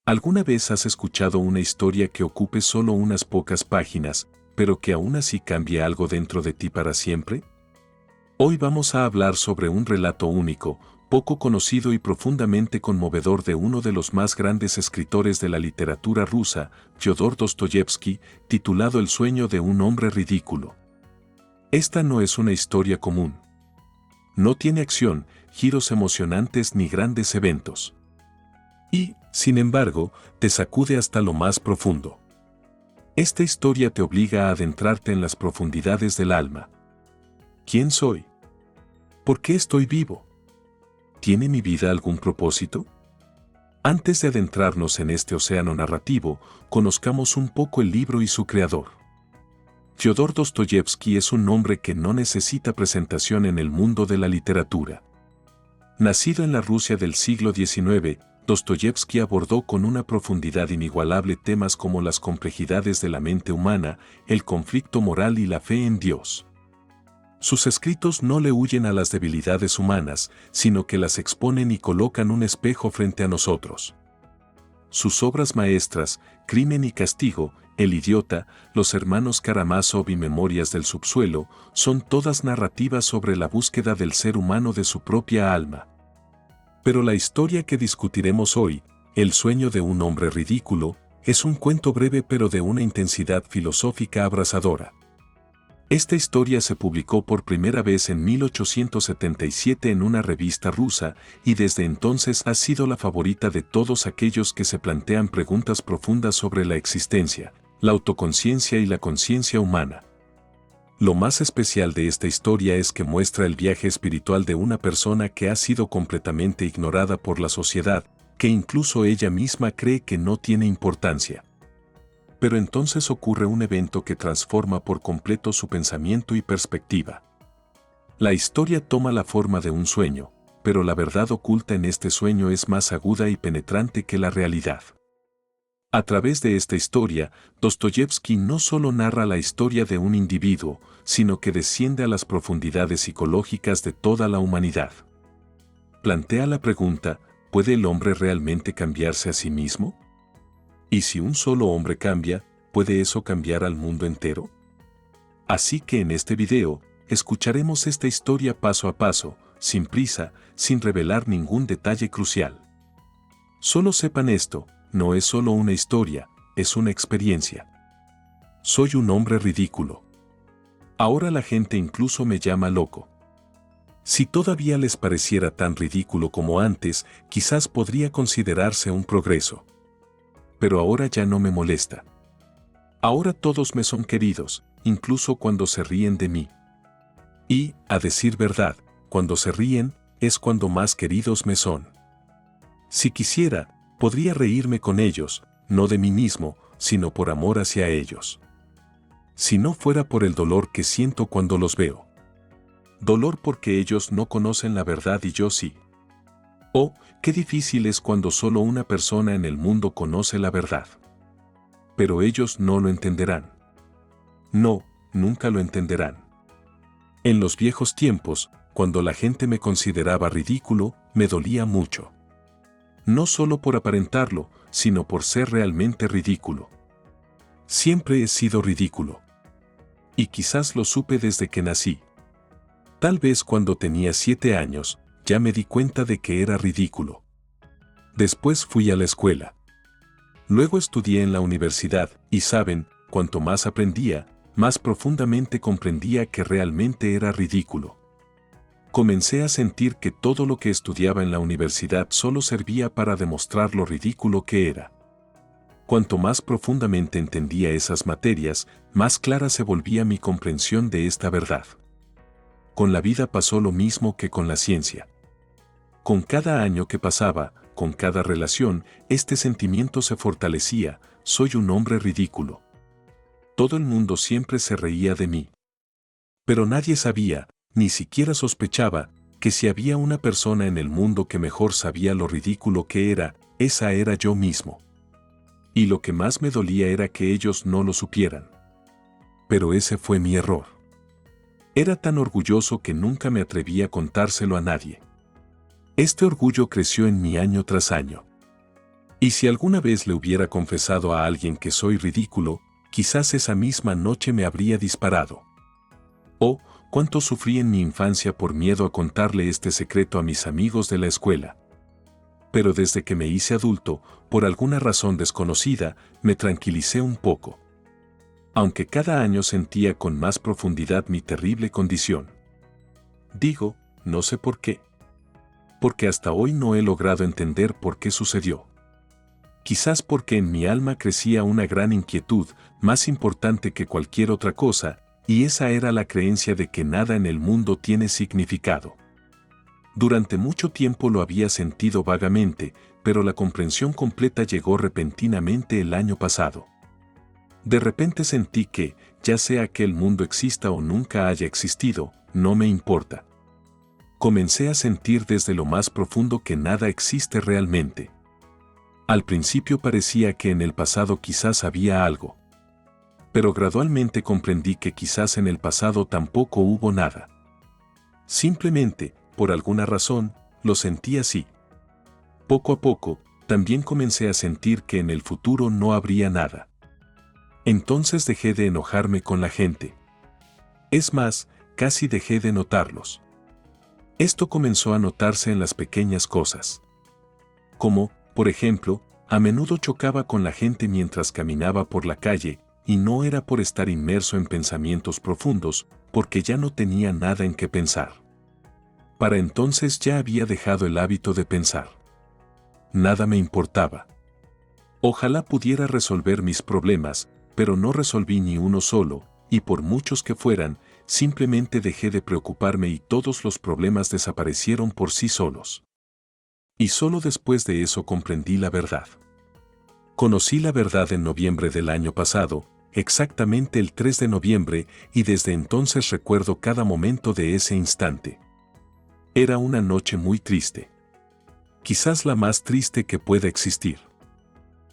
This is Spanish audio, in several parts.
¿Alguna vez has escuchado una historia que ocupe solo unas pocas páginas, pero que aún así cambie algo dentro de ti para siempre? Hoy vamos a hablar sobre un relato único, poco conocido y profundamente conmovedor de uno de los más grandes escritores de la literatura rusa, Fyodor Dostoyevsky, titulado El sueño de un hombre ridículo. Esta no es una historia común. No tiene acción, giros emocionantes ni grandes eventos. Y, sin embargo, te sacude hasta lo más profundo. Esta historia te obliga a adentrarte en las profundidades del alma. ¿Quién soy? ¿Por qué estoy vivo? ¿Tiene mi vida algún propósito? Antes de adentrarnos en este océano narrativo, conozcamos un poco el libro y su creador. Fyodor Dostoyevsky es un nombre que no necesita presentación en el mundo de la literatura. Nacido en la Rusia del siglo XIX, Dostoyevsky abordó con una profundidad inigualable temas como las complejidades de la mente humana, el conflicto moral y la fe en Dios. Sus escritos no le huyen a las debilidades humanas, sino que las exponen y colocan un espejo frente a nosotros. Sus obras maestras, Crimen y Castigo, El idiota, Los hermanos Karamazov y Memorias del subsuelo, son todas narrativas sobre la búsqueda del ser humano de su propia alma. Pero la historia que discutiremos hoy, El sueño de un hombre ridículo, es un cuento breve pero de una intensidad filosófica abrasadora. Esta historia se publicó por primera vez en 1877 en una revista rusa y desde entonces ha sido la favorita de todos aquellos que se plantean preguntas profundas sobre la existencia, la autoconciencia y la conciencia humana. Lo más especial de esta historia es que muestra el viaje espiritual de una persona que ha sido completamente ignorada por la sociedad, que incluso ella misma cree que no tiene importancia. Pero entonces ocurre un evento que transforma por completo su pensamiento y perspectiva. La historia toma la forma de un sueño, pero la verdad oculta en este sueño es más aguda y penetrante que la realidad. A través de esta historia, Dostoyevsky no solo narra la historia de un individuo, sino que desciende a las profundidades psicológicas de toda la humanidad. Plantea la pregunta, ¿puede el hombre realmente cambiarse a sí mismo? ¿Y si un solo hombre cambia, puede eso cambiar al mundo entero? Así que en este video, escucharemos esta historia paso a paso, sin prisa, sin revelar ningún detalle crucial. Solo sepan esto, no es solo una historia, es una experiencia. Soy un hombre ridículo. Ahora la gente incluso me llama loco. Si todavía les pareciera tan ridículo como antes, quizás podría considerarse un progreso. Pero ahora ya no me molesta. Ahora todos me son queridos, incluso cuando se ríen de mí. Y, a decir verdad, cuando se ríen, es cuando más queridos me son. Si quisiera, podría reírme con ellos, no de mí mismo, sino por amor hacia ellos. Si no fuera por el dolor que siento cuando los veo. Dolor porque ellos no conocen la verdad y yo sí. Oh, qué difícil es cuando solo una persona en el mundo conoce la verdad. Pero ellos no lo entenderán. No, nunca lo entenderán. En los viejos tiempos, cuando la gente me consideraba ridículo, me dolía mucho. No solo por aparentarlo, sino por ser realmente ridículo. Siempre he sido ridículo. Y quizás lo supe desde que nací. Tal vez cuando tenía 7 años, ya me di cuenta de que era ridículo. Después fui a la escuela. Luego estudié en la universidad, y saben, cuanto más aprendía, más profundamente comprendía que realmente era ridículo. Comencé a sentir que todo lo que estudiaba en la universidad solo servía para demostrar lo ridículo que era. Cuanto más profundamente entendía esas materias, más clara se volvía mi comprensión de esta verdad. Con la vida pasó lo mismo que con la ciencia. Con cada año que pasaba, con cada relación, este sentimiento se fortalecía, soy un hombre ridículo. Todo el mundo siempre se reía de mí. Pero nadie sabía, ni siquiera sospechaba, que si había una persona en el mundo que mejor sabía lo ridículo que era, esa era yo mismo. Y lo que más me dolía era que ellos no lo supieran. Pero ese fue mi error. Era tan orgulloso que nunca me atreví a contárselo a nadie. Este orgullo creció en mí año tras año. Y si alguna vez le hubiera confesado a alguien que soy ridículo, quizás esa misma noche me habría disparado. Oh, cuánto sufrí en mi infancia por miedo a contarle este secreto a mis amigos de la escuela. Pero desde que me hice adulto, por alguna razón desconocida, me tranquilicé un poco. Aunque cada año sentía con más profundidad mi terrible condición. Digo, no sé por qué. Porque hasta hoy no he logrado entender por qué sucedió. Quizás porque en mi alma crecía una gran inquietud, más importante que cualquier otra cosa, y esa era la creencia de que nada en el mundo tiene significado. Durante mucho tiempo lo había sentido vagamente, pero la comprensión completa llegó repentinamente el año pasado. De repente sentí que, ya sea que el mundo exista o nunca haya existido, no me importa. Comencé a sentir desde lo más profundo que nada existe realmente. Al principio parecía que en el pasado quizás había algo. Pero gradualmente comprendí que quizás en el pasado tampoco hubo nada. Simplemente, por alguna razón, lo sentí así. Poco a poco, también comencé a sentir que en el futuro no habría nada. Entonces dejé de enojarme con la gente. Es más, casi dejé de notarlos. Esto comenzó a notarse en las pequeñas cosas. Como, por ejemplo, a menudo chocaba con la gente mientras caminaba por la calle, y no era por estar inmerso en pensamientos profundos, porque ya no tenía nada en qué pensar. Para entonces ya había dejado el hábito de pensar. Nada me importaba. Ojalá pudiera resolver mis problemas, pero no resolví ni uno solo, y por muchos que fueran, simplemente dejé de preocuparme y todos los problemas desaparecieron por sí solos. Y solo después de eso comprendí la verdad. Conocí la verdad en noviembre del año pasado, exactamente el 3 de noviembre, y desde entonces recuerdo cada momento de ese instante. Era una noche muy triste. Quizás la más triste que pueda existir.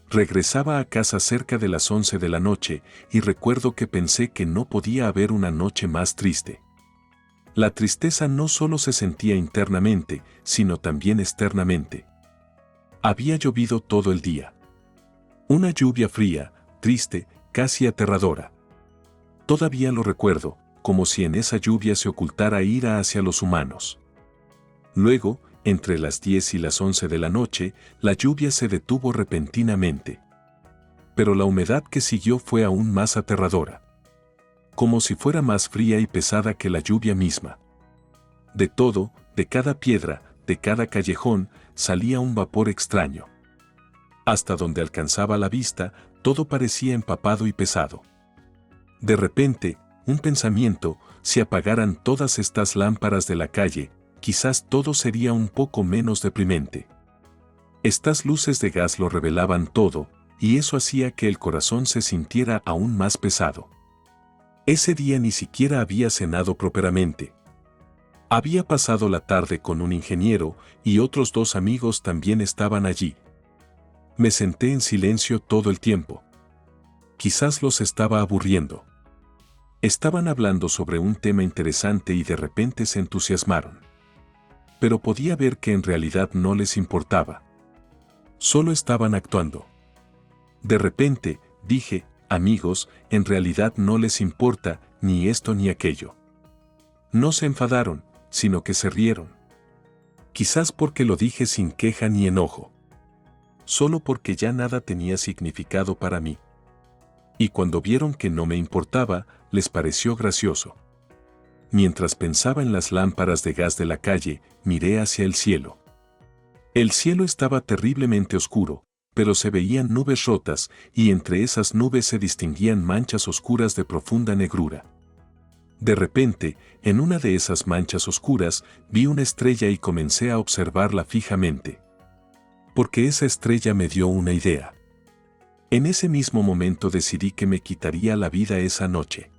Regresaba a casa cerca de las 11 de la noche y recuerdo que pensé que no podía haber una noche más triste. La tristeza no solo se sentía internamente, sino también externamente. Había llovido todo el día. Una lluvia fría, triste, casi aterradora. Todavía lo recuerdo, como si en esa lluvia se ocultara ira hacia los humanos. Luego, entre las 10 y las 11 de la noche, la lluvia se detuvo repentinamente. Pero la humedad que siguió fue aún más aterradora. Como si fuera más fría y pesada que la lluvia misma. De todo, de cada piedra, de cada callejón, salía un vapor extraño. Hasta donde alcanzaba la vista, todo parecía empapado y pesado. De repente, un pensamiento: si apagaran todas estas lámparas de la calle, quizás todo sería un poco menos deprimente. Estas luces de gas lo revelaban todo, y eso hacía que el corazón se sintiera aún más pesado. Ese día ni siquiera había cenado propiamente. Había pasado la tarde con un ingeniero y otros 2 amigos también estaban allí. Me senté en silencio todo el tiempo. Quizás los estaba aburriendo. Estaban hablando sobre un tema interesante y de repente se entusiasmaron. Pero podía ver que en realidad no les importaba. Solo estaban actuando. De repente, dije: amigos, en realidad no les importa ni esto ni aquello. No se enfadaron, sino que se rieron. Quizás porque lo dije sin queja ni enojo. Solo porque ya nada tenía significado para mí. Y cuando vieron que no me importaba, les pareció gracioso. Mientras pensaba en las lámparas de gas de la calle, miré hacia el cielo. El cielo estaba terriblemente oscuro, pero se veían nubes rotas, y entre esas nubes se distinguían manchas oscuras de profunda negrura. De repente, en una de esas manchas oscuras, vi una estrella y comencé a observarla fijamente. Porque esa estrella me dio una idea. En ese mismo momento decidí que me quitaría la vida esa noche.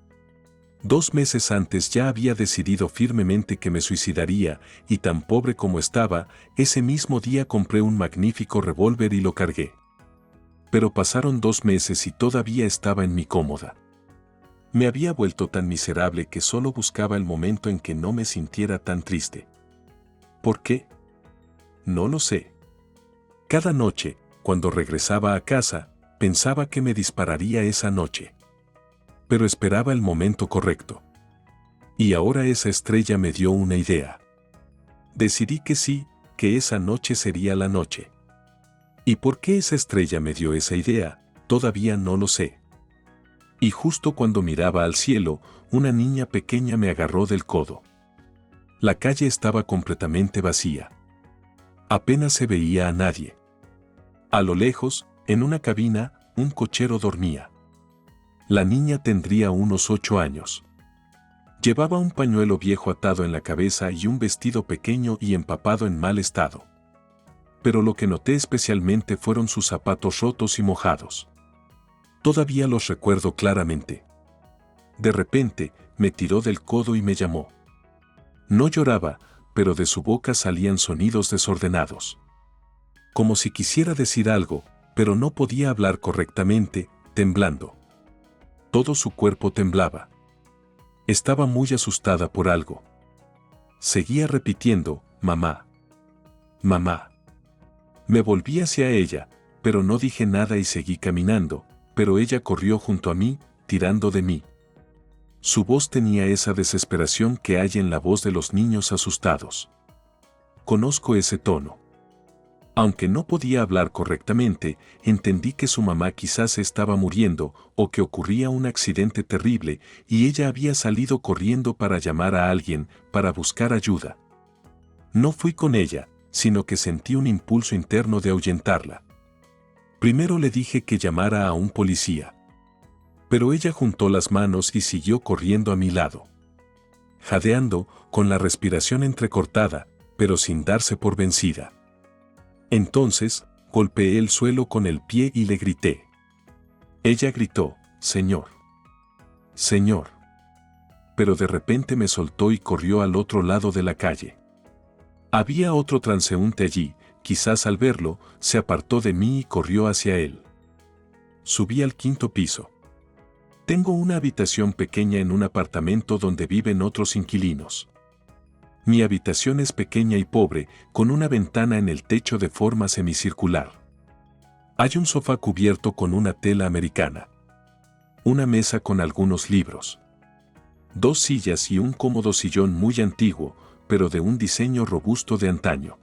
2 meses antes ya había decidido firmemente que me suicidaría, y tan pobre como estaba, ese mismo día compré un magnífico revólver y lo cargué. Pero pasaron 2 meses y todavía estaba en mi cómoda. Me había vuelto tan miserable que solo buscaba el momento en que no me sintiera tan triste. ¿Por qué? No lo sé. Cada noche, cuando regresaba a casa, pensaba que me dispararía esa noche. Pero esperaba el momento correcto. Y ahora esa estrella me dio una idea. Decidí que sí, que esa noche sería la noche. ¿Y por qué esa estrella me dio esa idea? Todavía no lo sé. Y justo cuando miraba al cielo, una niña pequeña me agarró del codo. La calle estaba completamente vacía. Apenas se veía a nadie. A lo lejos, en una cabina, un cochero dormía. La niña tendría unos 8 años. Llevaba un pañuelo viejo atado en la cabeza y un vestido pequeño y empapado en mal estado. Pero lo que noté especialmente fueron sus zapatos rotos y mojados. Todavía los recuerdo claramente. De repente, me tiró del codo y me llamó. No lloraba, pero de su boca salían sonidos desordenados. Como si quisiera decir algo, pero no podía hablar correctamente, temblando. Todo su cuerpo temblaba. Estaba muy asustada por algo. Seguía repitiendo, mamá. Mamá. Me volví hacia ella, pero no dije nada y seguí caminando, pero ella corrió junto a mí, tirando de mí. Su voz tenía esa desesperación que hay en la voz de los niños asustados. Conozco ese tono. Aunque no podía hablar correctamente, entendí que su mamá quizás estaba muriendo o que ocurría un accidente terrible y ella había salido corriendo para llamar a alguien, para buscar ayuda. No fui con ella, sino que sentí un impulso interno de ahuyentarla. Primero le dije que llamara a un policía. Pero ella juntó las manos y siguió corriendo a mi lado. Jadeando, con la respiración entrecortada, pero sin darse por vencida. Entonces, golpeé el suelo con el pie y le grité. Ella gritó, Señor. Señor. Pero de repente me soltó y corrió al otro lado de la calle. Había otro transeúnte allí, quizás al verlo, se apartó de mí y corrió hacia él. Subí al 5º piso. Tengo una habitación pequeña en un apartamento donde viven otros inquilinos. Mi habitación es pequeña y pobre, con una ventana en el techo de forma semicircular. Hay un sofá cubierto con una tela americana. Una mesa con algunos libros. 2 sillas y un cómodo sillón muy antiguo, pero de un diseño robusto de antaño.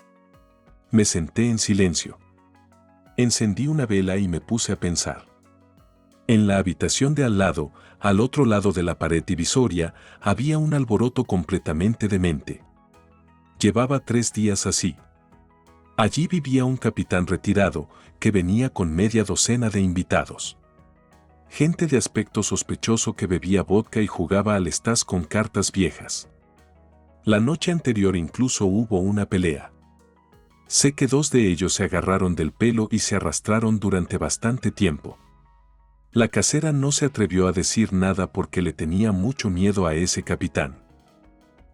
Me senté en silencio. Encendí una vela y me puse a pensar. En la habitación de al lado, al otro lado de la pared divisoria, había un alboroto completamente demente. Llevaba 3 días así. Allí vivía un capitán retirado, que venía con media docena de invitados. Gente de aspecto sospechoso que bebía vodka y jugaba al estás con cartas viejas. La noche anterior incluso hubo una pelea. Sé que 2 de ellos se agarraron del pelo y se arrastraron durante bastante tiempo. La casera no se atrevió a decir nada porque le tenía mucho miedo a ese capitán.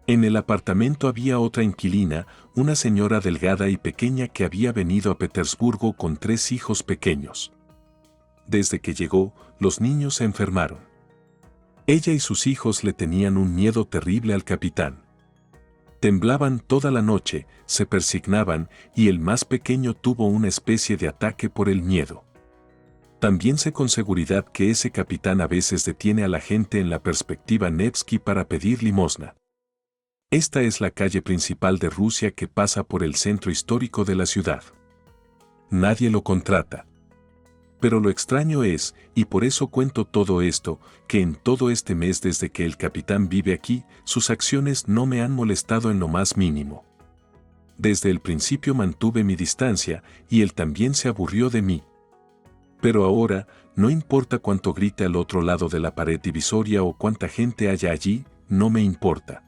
En el apartamento había otra inquilina, una señora delgada y pequeña que había venido a Petersburgo con 3 hijos pequeños. Desde que llegó, los niños se enfermaron. Ella y sus hijos le tenían un miedo terrible al capitán. Temblaban toda la noche, se persignaban y el más pequeño tuvo una especie de ataque por el miedo. También sé con seguridad que ese capitán a veces detiene a la gente en la perspectiva Nevsky para pedir limosna. Esta es la calle principal de Rusia que pasa por el centro histórico de la ciudad. Nadie lo contrata. Pero lo extraño es, y por eso cuento todo esto, que en todo este mes desde que el capitán vive aquí, sus acciones no me han molestado en lo más mínimo. Desde el principio mantuve mi distancia, y él también se aburrió de mí. Pero ahora, no importa cuánto grite al otro lado de la pared divisoria o cuánta gente haya allí, no me importa.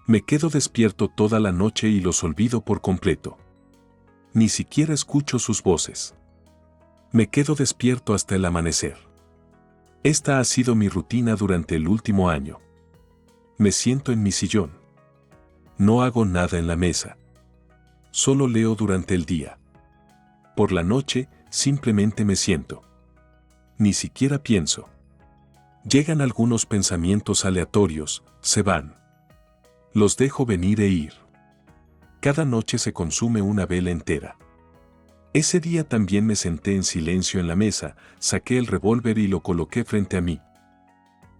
Me quedo despierto toda la noche y los olvido por completo. Ni siquiera escucho sus voces. Me quedo despierto hasta el amanecer. Esta ha sido mi rutina durante el último año. Me siento en mi sillón. No hago nada en la mesa. Solo leo durante el día. Por la noche, simplemente me siento. Ni siquiera pienso. Llegan algunos pensamientos aleatorios, se van. Los dejo venir e ir. Cada noche se consume una vela entera. Ese día también me senté en silencio en la mesa, saqué el revólver y lo coloqué frente a mí.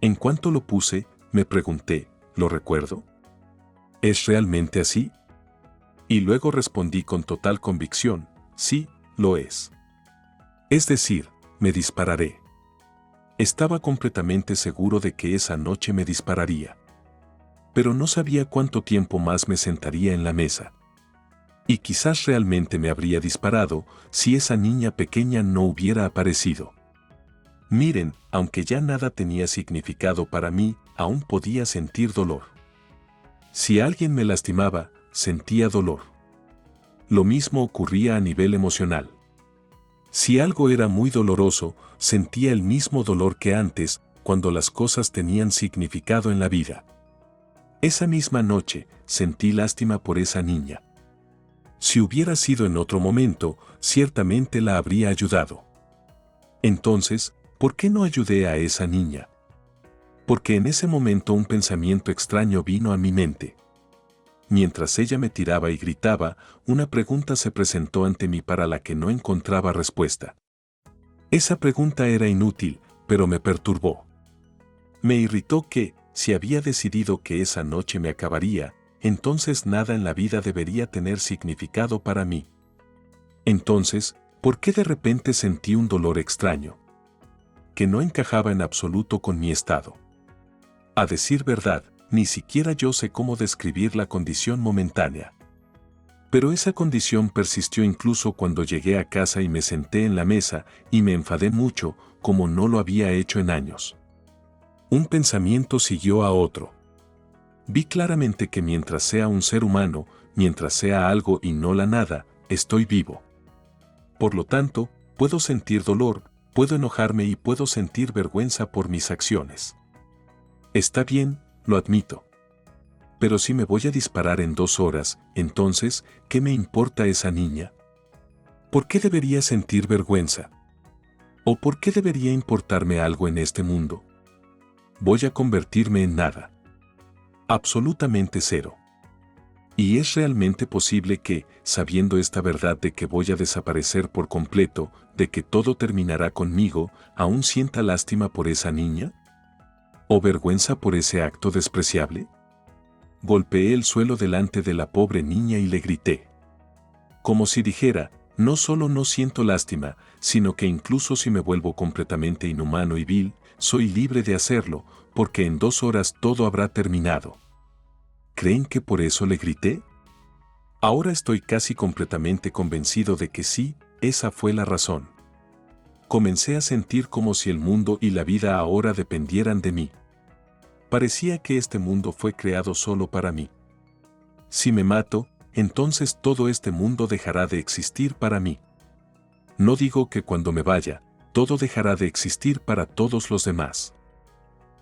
En cuanto lo puse, me pregunté, ¿lo recuerdo? ¿Es realmente así? Y luego respondí con total convicción, sí, lo es. Es decir, me dispararé. Estaba completamente seguro de que esa noche me dispararía. Pero no sabía cuánto tiempo más me sentaría en la mesa. Y quizás realmente me habría disparado si esa niña pequeña no hubiera aparecido. Miren, aunque ya nada tenía significado para mí, aún podía sentir dolor. Si alguien me lastimaba, sentía dolor. Lo mismo ocurría a nivel emocional. Si algo era muy doloroso, sentía el mismo dolor que antes, cuando las cosas tenían significado en la vida. Esa misma noche, sentí lástima por esa niña. Si hubiera sido en otro momento, ciertamente la habría ayudado. Entonces, ¿por qué no ayudé a esa niña? Porque en ese momento un pensamiento extraño vino a mi mente. Mientras ella me tiraba y gritaba, una pregunta se presentó ante mí para la que no encontraba respuesta. Esa pregunta era inútil, pero me perturbó. Me irritó que, si había decidido que esa noche me acabaría, entonces nada en la vida debería tener significado para mí. Entonces, ¿por qué de repente sentí un dolor extraño? Que no encajaba en absoluto con mi estado. A decir verdad, ni siquiera yo sé cómo describir la condición momentánea. Pero esa condición persistió incluso cuando llegué a casa y me senté en la mesa y me enfadé mucho, como no lo había hecho en años. Un pensamiento siguió a otro. Vi claramente que mientras sea un ser humano, mientras sea algo y no la nada, estoy vivo. Por lo tanto, puedo sentir dolor, puedo enojarme y puedo sentir vergüenza por mis acciones. Está bien, lo admito. Pero si me voy a disparar en 2 horas, entonces, ¿qué me importa esa niña? ¿Por qué debería sentir vergüenza? ¿O por qué debería importarme algo en este mundo? Voy a convertirme en nada. Absolutamente cero. ¿Y es realmente posible que, sabiendo esta verdad de que voy a desaparecer por completo, de que todo terminará conmigo, aún sienta lástima por esa niña? ¿O vergüenza por ese acto despreciable? Golpeé el suelo delante de la pobre niña y le grité. Como si dijera, no solo no siento lástima, sino que incluso si me vuelvo completamente inhumano y vil, soy libre de hacerlo, porque en 2 horas todo habrá terminado. ¿Creen que por eso le grité? Ahora estoy casi completamente convencido de que sí, esa fue la razón. Comencé a sentir como si el mundo y la vida ahora dependieran de mí. Parecía que este mundo fue creado solo para mí. Si me mato, entonces todo este mundo dejará de existir para mí. No digo que cuando me vaya, todo dejará de existir para todos los demás.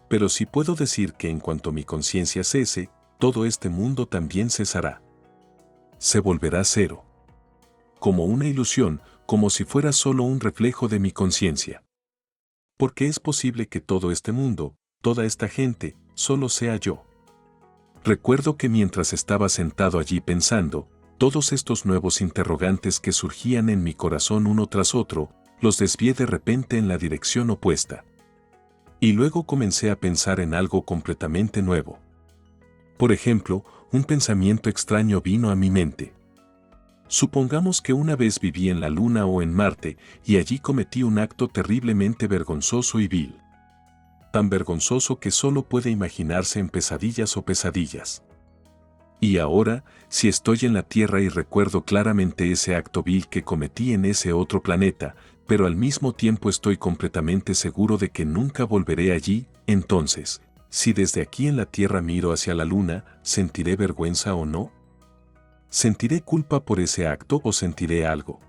Pero sí puedo decir que en cuanto mi conciencia cese, todo este mundo también cesará. Se volverá cero. Como una ilusión, como si fuera solo un reflejo de mi conciencia. Porque es posible que todo este mundo, toda esta gente, solo sea yo. Recuerdo que mientras estaba sentado allí pensando, todos estos nuevos interrogantes que surgían en mi corazón uno tras otro, los desvié de repente en la dirección opuesta. Y luego comencé a pensar en algo completamente nuevo. Por ejemplo, un pensamiento extraño vino a mi mente. Supongamos que una vez viví en la Luna o en Marte y allí cometí un acto terriblemente vergonzoso y vil. Tan vergonzoso que solo puede imaginarse en pesadillas o pesadillas. Y ahora, si estoy en la Tierra y recuerdo claramente ese acto vil que cometí en ese otro planeta, pero al mismo tiempo estoy completamente seguro de que nunca volveré allí, entonces, si desde aquí en la Tierra miro hacia la Luna, ¿sentiré vergüenza o no? ¿Sentiré culpa por ese acto o sentiré algo?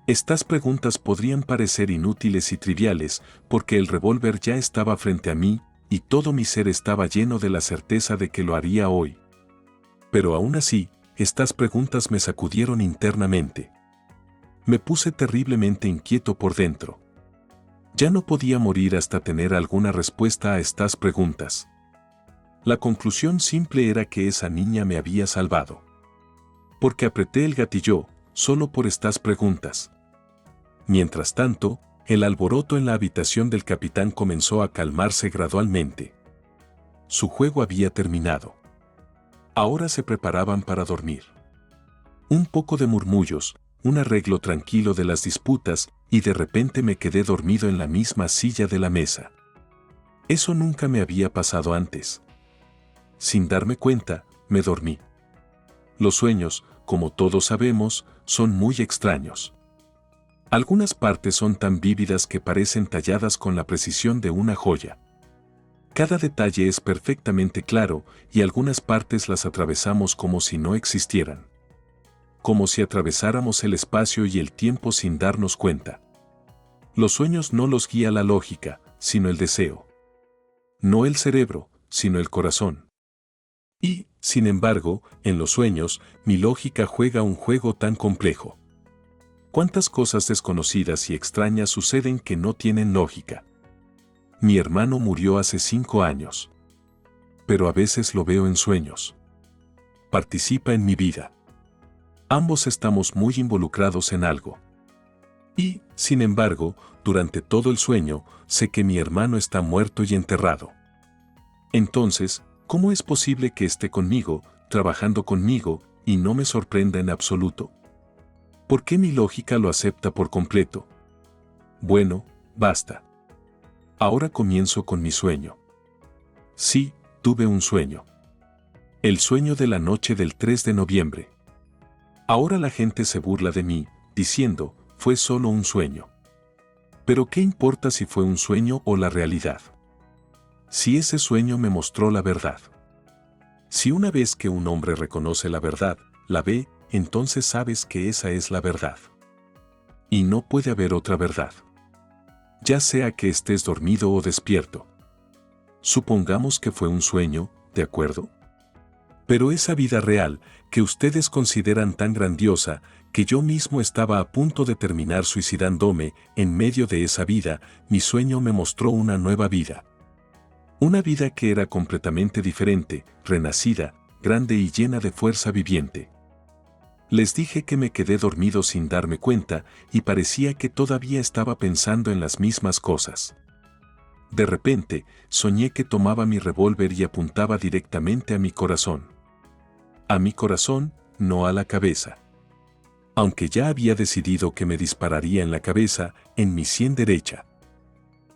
Estas preguntas podrían parecer inútiles y triviales, porque el revólver ya estaba frente a mí, y todo mi ser estaba lleno de la certeza de que lo haría hoy. Pero aún así, estas preguntas me sacudieron internamente. Me puse terriblemente inquieto por dentro. Ya no podía morir hasta tener alguna respuesta a estas preguntas. La conclusión simple era que esa niña me había salvado. Porque apreté el gatillo, solo por estas preguntas. Mientras tanto, el alboroto en la habitación del capitán comenzó a calmarse gradualmente. Su juego había terminado. Ahora se preparaban para dormir. Un poco de murmullos, un arreglo tranquilo de las disputas, y de repente me quedé dormido en la misma silla de la mesa. Eso nunca me había pasado antes. Sin darme cuenta, me dormí. Los sueños, como todos sabemos, son muy extraños. Algunas partes son tan vívidas que parecen talladas con la precisión de una joya. Cada detalle es perfectamente claro y algunas partes las atravesamos como si no existieran. Como si atravesáramos el espacio y el tiempo sin darnos cuenta. Los sueños no los guía la lógica, sino el deseo. No el cerebro, sino el corazón. Y, sin embargo, en los sueños, mi lógica juega un juego tan complejo. ¿Cuántas cosas desconocidas y extrañas suceden que no tienen lógica? Mi hermano murió hace 5 años. Pero a veces lo veo en sueños. Participa en mi vida. Ambos estamos muy involucrados en algo. Y, sin embargo, durante todo el sueño, sé que mi hermano está muerto y enterrado. Entonces, ¿cómo es posible que esté conmigo, trabajando conmigo, y no me sorprenda en absoluto? ¿Por qué mi lógica lo acepta por completo? Bueno, basta. Ahora comienzo con mi sueño. Sí, tuve un sueño. El sueño de la noche del 3 de noviembre. Ahora la gente se burla de mí, diciendo, fue solo un sueño. Pero ¿qué importa si fue un sueño o la realidad? Si ese sueño me mostró la verdad. Si una vez que un hombre reconoce la verdad, la ve, entonces sabes que esa es la verdad. Y no puede haber otra verdad. Ya sea que estés dormido o despierto. Supongamos que fue un sueño, ¿de acuerdo? Pero esa vida real, que ustedes consideran tan grandiosa, que yo mismo estaba a punto de terminar suicidándome, en medio de esa vida, mi sueño me mostró una nueva vida. Una vida que era completamente diferente, renacida, grande y llena de fuerza viviente. Les dije que me quedé dormido sin darme cuenta y parecía que todavía estaba pensando en las mismas cosas. De repente, soñé que tomaba mi revólver y apuntaba directamente a mi corazón. A mi corazón, no a la cabeza. Aunque ya había decidido que me dispararía en la cabeza, en mi sien derecha.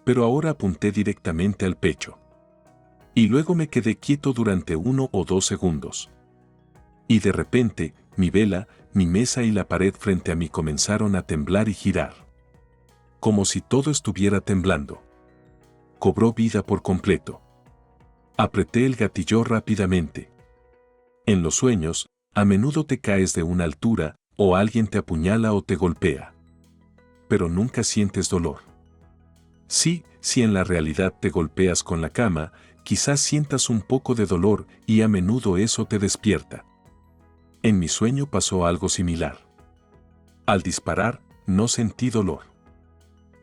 Pero ahora apunté directamente al pecho. Y luego me quedé quieto durante 1 o 2 segundos. Y de repente, mi vela, mi mesa y la pared frente a mí comenzaron a temblar y girar. Como si todo estuviera temblando. Cobró vida por completo. Apreté el gatillo rápidamente. En los sueños, a menudo te caes de una altura, o alguien te apuñala o te golpea. Pero nunca sientes dolor. Sí, si en la realidad te golpeas con la cama, quizás sientas un poco de dolor y a menudo eso te despierta. En mi sueño pasó algo similar. Al disparar, no sentí dolor.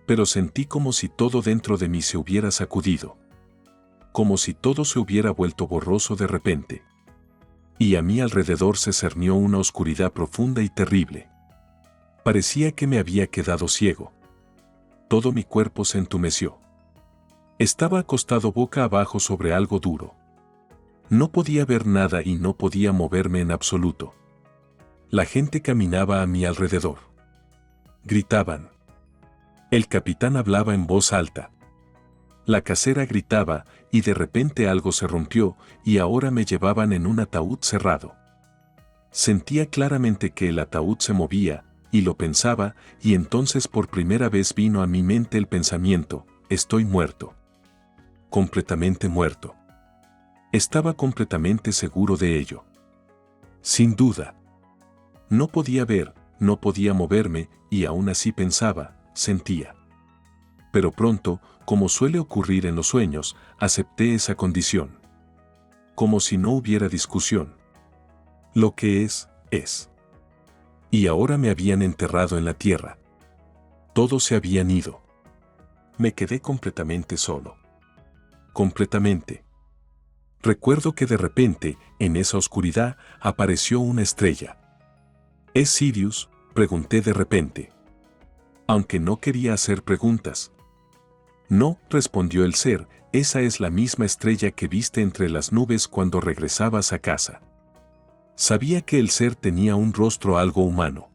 Pero sentí como si todo dentro de mí se hubiera sacudido. Como si todo se hubiera vuelto borroso de repente. Y a mi alrededor se cernió una oscuridad profunda y terrible. Parecía que me había quedado ciego. Todo mi cuerpo se entumeció. Estaba acostado boca abajo sobre algo duro. No podía ver nada y no podía moverme en absoluto. La gente caminaba a mi alrededor. Gritaban. El capitán hablaba en voz alta. La casera gritaba, y de repente algo se rompió, y ahora me llevaban en un ataúd cerrado. Sentía claramente que el ataúd se movía, y lo pensaba, y entonces por primera vez vino a mi mente el pensamiento, estoy muerto. Completamente muerto. Estaba completamente seguro de ello. Sin duda. No podía ver, no podía moverme, y aún así pensaba, sentía. Pero pronto, como suele ocurrir en los sueños, acepté esa condición. Como si no hubiera discusión. Lo que es, es. Y ahora me habían enterrado en la tierra. Todos se habían ido. Me quedé completamente solo. Completamente. Recuerdo que de repente, en esa oscuridad, apareció una estrella. Es Sirius, Pregunté de repente, aunque no quería hacer preguntas. No, respondió el ser, esa es la misma estrella que viste entre las nubes cuando regresabas a casa. Sabía que el ser tenía un rostro algo humano.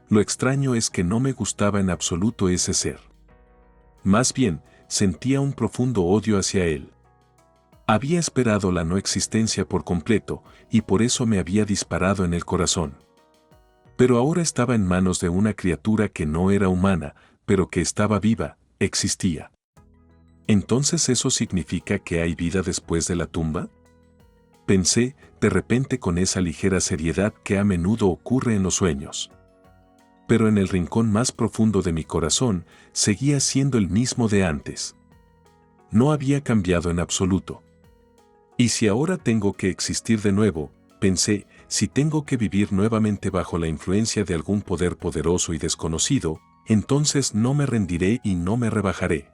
Lo extraño es que no me gustaba en absoluto ese ser. Más bien, sentía un profundo odio hacia él. Había esperado la no existencia por completo, y por eso me había disparado en el corazón. Pero ahora estaba en manos de una criatura que no era humana, pero que estaba viva, existía. ¿Entonces eso significa que hay vida después de la tumba? Pensé, de repente con esa ligera seriedad que a menudo ocurre en los sueños. Pero en el rincón más profundo de mi corazón, seguía siendo el mismo de antes. No había cambiado en absoluto. ¿Y si ahora tengo que existir de nuevo? Pensé, si tengo que vivir nuevamente bajo la influencia de algún poder poderoso y desconocido, entonces no me rendiré y no me rebajaré.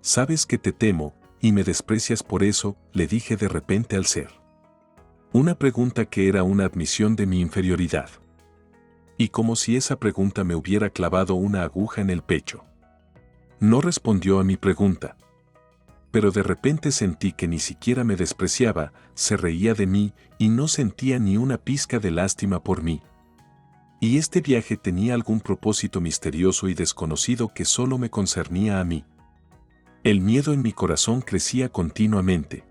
Sabes que te temo, y me desprecias por eso, le dije de repente al ser. Una pregunta que era una admisión de mi inferioridad. Y como si esa pregunta me hubiera clavado una aguja en el pecho. No respondió a mi pregunta. Pero de repente sentí que ni siquiera me despreciaba, se reía de mí y no sentía ni una pizca de lástima por mí. Y este viaje tenía algún propósito misterioso y desconocido que solo me concernía a mí. El miedo en mi corazón crecía continuamente.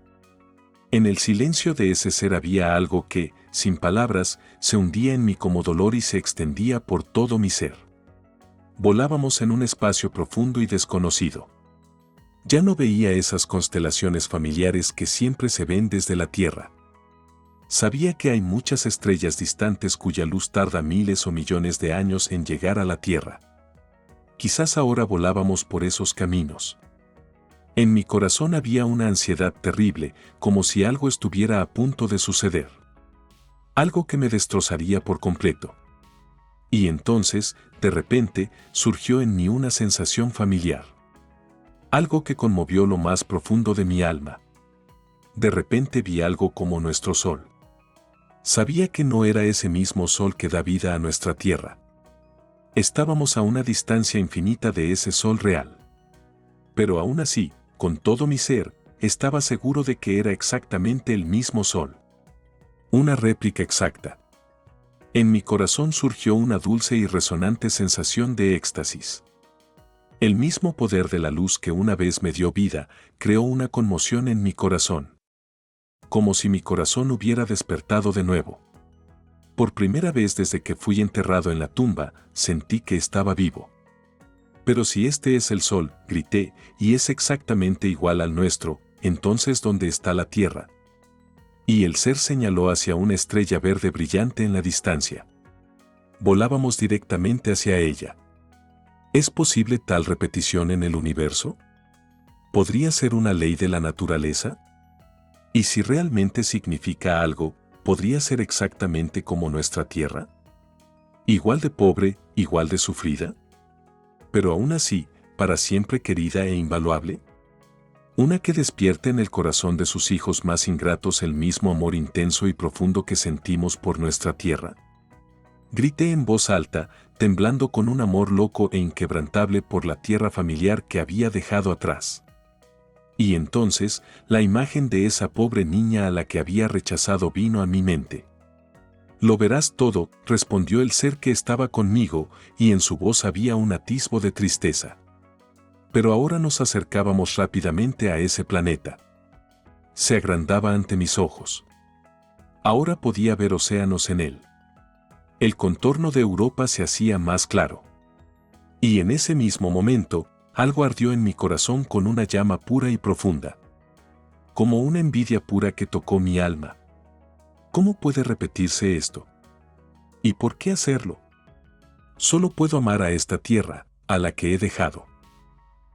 En el silencio de ese ser había algo que, sin palabras, se hundía en mí como dolor y se extendía por todo mi ser. Volábamos en un espacio profundo y desconocido. Ya no veía esas constelaciones familiares que siempre se ven desde la Tierra. Sabía que hay muchas estrellas distantes cuya luz tarda miles o millones de años en llegar a la Tierra. Quizás ahora volábamos por esos caminos. En mi corazón había una ansiedad terrible, como si algo estuviera a punto de suceder. Algo que me destrozaría por completo. Y entonces, de repente, surgió en mí una sensación familiar. Algo que conmovió lo más profundo de mi alma. De repente vi algo como nuestro sol. Sabía que no era ese mismo sol que da vida a nuestra tierra. Estábamos a una distancia infinita de ese sol real. Pero aún así, con todo mi ser, estaba seguro de que era exactamente el mismo sol. Una réplica exacta. En mi corazón surgió una dulce y resonante sensación de éxtasis. El mismo poder de la luz que una vez me dio vida, creó una conmoción en mi corazón. Como si mi corazón hubiera despertado de nuevo. Por primera vez desde que fui enterrado en la tumba, sentí que estaba vivo. Pero si este es el sol, grité, y es exactamente igual al nuestro, entonces ¿dónde está la tierra? Y el ser señaló hacia una estrella verde brillante en la distancia. Volábamos directamente hacia ella. ¿Es posible tal repetición en el universo? ¿Podría ser una ley de la naturaleza? ¿Y si realmente significa algo, podría ser exactamente como nuestra tierra? ¿Igual de pobre, igual de sufrida? Pero aún así, para siempre querida e invaluable. Una que despierte en el corazón de sus hijos más ingratos el mismo amor intenso y profundo que sentimos por nuestra tierra. Grité en voz alta, temblando con un amor loco e inquebrantable por la tierra familiar que había dejado atrás. Y entonces, la imagen de esa pobre niña a la que había rechazado vino a mi mente. Lo verás todo, respondió el ser que estaba conmigo, y en su voz había un atisbo de tristeza. Pero ahora nos acercábamos rápidamente a ese planeta. Se agrandaba ante mis ojos. Ahora podía ver océanos en él. El contorno de Europa se hacía más claro. Y en ese mismo momento, algo ardió en mi corazón con una llama pura y profunda. Como una envidia pura que tocó mi alma. ¿Cómo puede repetirse esto? ¿Y por qué hacerlo? Solo puedo amar a esta tierra, a la que he dejado.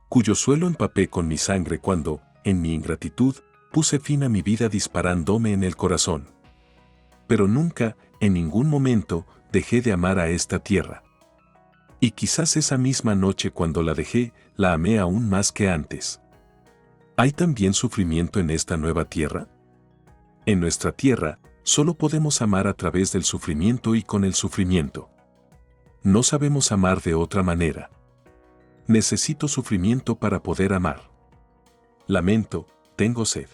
Cuyo suelo empapé con mi sangre cuando, en mi ingratitud, puse fin a mi vida disparándome en el corazón. Pero nunca, en ningún momento, dejé de amar a esta tierra. Y quizás esa misma noche cuando la dejé, la amé aún más que antes. ¿Hay también sufrimiento en esta nueva tierra? En nuestra tierra, solo podemos amar a través del sufrimiento y con el sufrimiento. No sabemos amar de otra manera. Necesito sufrimiento para poder amar. Lamento, tengo sed.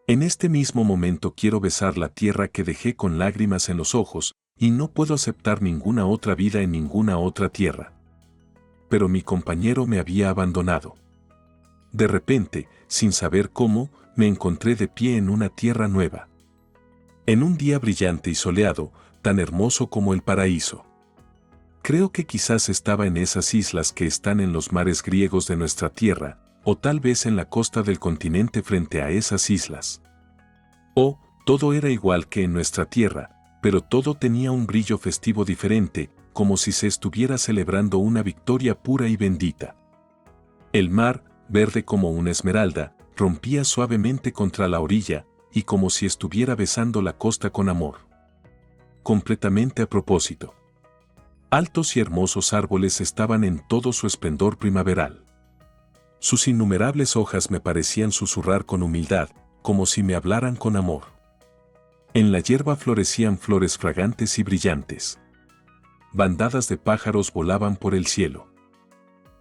En este mismo momento quiero besar la tierra que dejé con lágrimas en los ojos, y no puedo aceptar ninguna otra vida en ninguna otra tierra. Pero mi compañero me había abandonado. De repente, sin saber cómo, me encontré de pie en una tierra nueva. En un día brillante y soleado, tan hermoso como el paraíso. Creo que quizás estaba en esas islas que están en los mares griegos de nuestra tierra, o tal vez en la costa del continente frente a esas islas. O, todo era igual que en nuestra tierra, pero todo tenía un brillo festivo diferente, como si se estuviera celebrando una victoria pura y bendita. El mar, verde como una esmeralda, rompía suavemente contra la orilla, y como si estuviera besando la costa con amor. Completamente a propósito. Altos y hermosos árboles estaban en todo su esplendor primaveral. Sus innumerables hojas me parecían susurrar con humildad, como si me hablaran con amor. En la hierba florecían flores fragantes y brillantes. Bandadas de pájaros volaban por el cielo.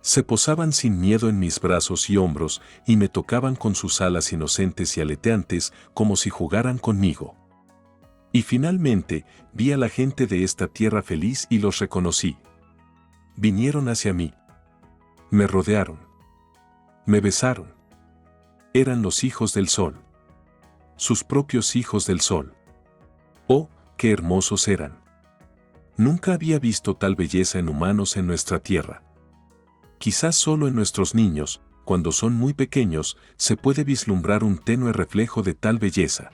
Se posaban sin miedo en mis brazos y hombros y me tocaban con sus alas inocentes y aleteantes como si jugaran conmigo. Y finalmente, vi a la gente de esta tierra feliz y los reconocí. Vinieron hacia mí. Me rodearon. Me besaron. Eran los hijos del sol. Sus propios hijos del sol. Oh, qué hermosos eran. Nunca había visto tal belleza en humanos en nuestra tierra. Quizás solo en nuestros niños, cuando son muy pequeños, se puede vislumbrar un tenue reflejo de tal belleza.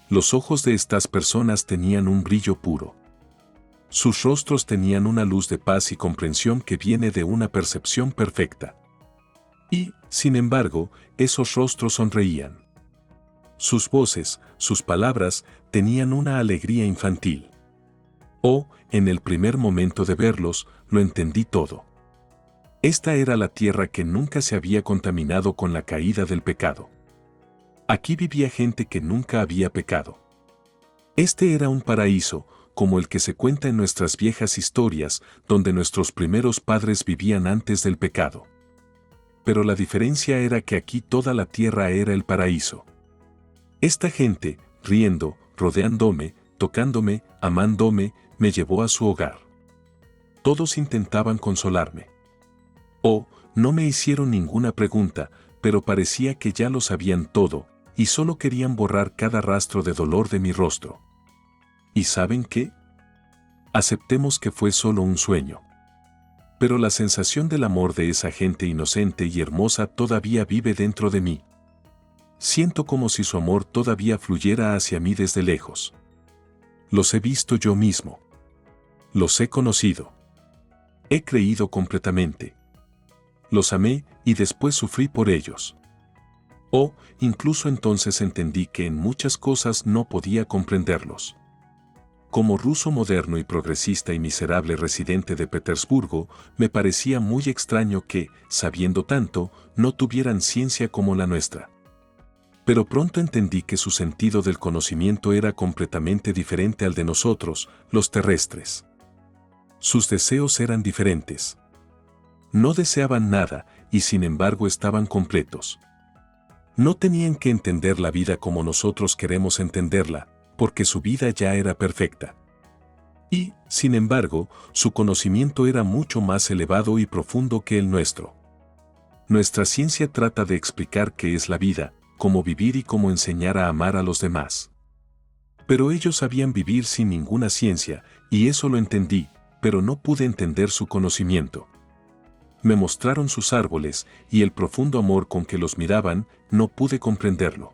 Los ojos de estas personas tenían un brillo puro. Sus rostros tenían una luz de paz y comprensión que viene de una percepción perfecta. Y, sin embargo, esos rostros sonreían. Sus voces, sus palabras, tenían una alegría infantil. Oh, en el primer momento de verlos, lo entendí todo. Esta era la tierra que nunca se había contaminado con la caída del pecado. Aquí vivía gente que nunca había pecado. Este era un paraíso, como el que se cuenta en nuestras viejas historias, donde nuestros primeros padres vivían antes del pecado. Pero la diferencia era que aquí toda la tierra era el paraíso. Esta gente, riendo, rodeándome, tocándome, amándome, me llevó a su hogar. Todos intentaban consolarme. Oh, no me hicieron ninguna pregunta, pero parecía que ya lo sabían todo, y solo querían borrar cada rastro de dolor de mi rostro. ¿Y saben qué? Aceptemos que fue solo un sueño. Pero la sensación del amor de esa gente inocente y hermosa todavía vive dentro de mí. Siento como si su amor todavía fluyera hacia mí desde lejos. Los he visto yo mismo. Los he conocido. He creído completamente. Los amé y después sufrí por ellos. Oh, incluso entonces entendí que en muchas cosas no podía comprenderlos. Como ruso moderno y progresista y miserable residente de Petersburgo, me parecía muy extraño que, sabiendo tanto, no tuvieran ciencia como la nuestra. Pero pronto entendí que su sentido del conocimiento era completamente diferente al de nosotros, los terrestres. Sus deseos eran diferentes. No deseaban nada, y sin embargo estaban completos. No tenían que entender la vida como nosotros queremos entenderla, porque su vida ya era perfecta. Y, sin embargo, su conocimiento era mucho más elevado y profundo que el nuestro. Nuestra ciencia trata de explicar qué es la vida, cómo vivir y cómo enseñar a amar a los demás. Pero ellos sabían vivir sin ninguna ciencia, y eso lo entendí, pero no pude entender su conocimiento. Me mostraron sus árboles, y el profundo amor con que los miraban, no pude comprenderlo.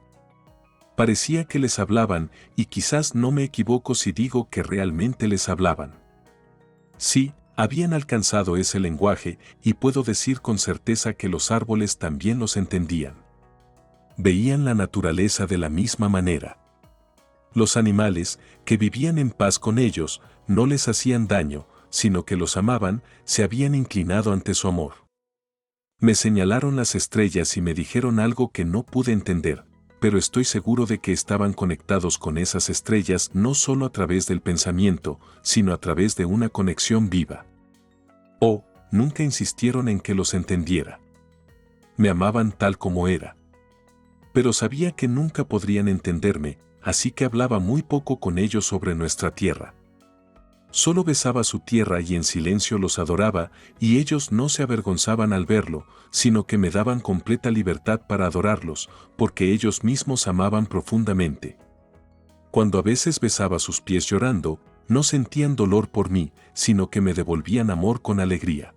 Parecía que les hablaban, y quizás no me equivoco si digo que realmente les hablaban. Sí, habían alcanzado ese lenguaje, y puedo decir con certeza que los árboles también los entendían. Veían la naturaleza de la misma manera. Los animales, que vivían en paz con ellos, no les hacían daño, sino que los amaban, se habían inclinado ante su amor. Me señalaron las estrellas y me dijeron algo que no pude entender. pero estoy seguro de que estaban conectados con esas estrellas no solo a través del pensamiento, sino a través de una conexión viva. Oh, nunca insistieron en que los entendiera. Me amaban tal como era. Pero sabía que nunca podrían entenderme, así que hablaba muy poco con ellos sobre nuestra tierra. Solo besaba su tierra y en silencio los adoraba, y ellos no se avergonzaban al verlo, sino que me daban completa libertad para adorarlos, porque ellos mismos amaban profundamente. Cuando a veces besaba sus pies llorando, no sentían dolor por mí, sino que me devolvían amor con alegría.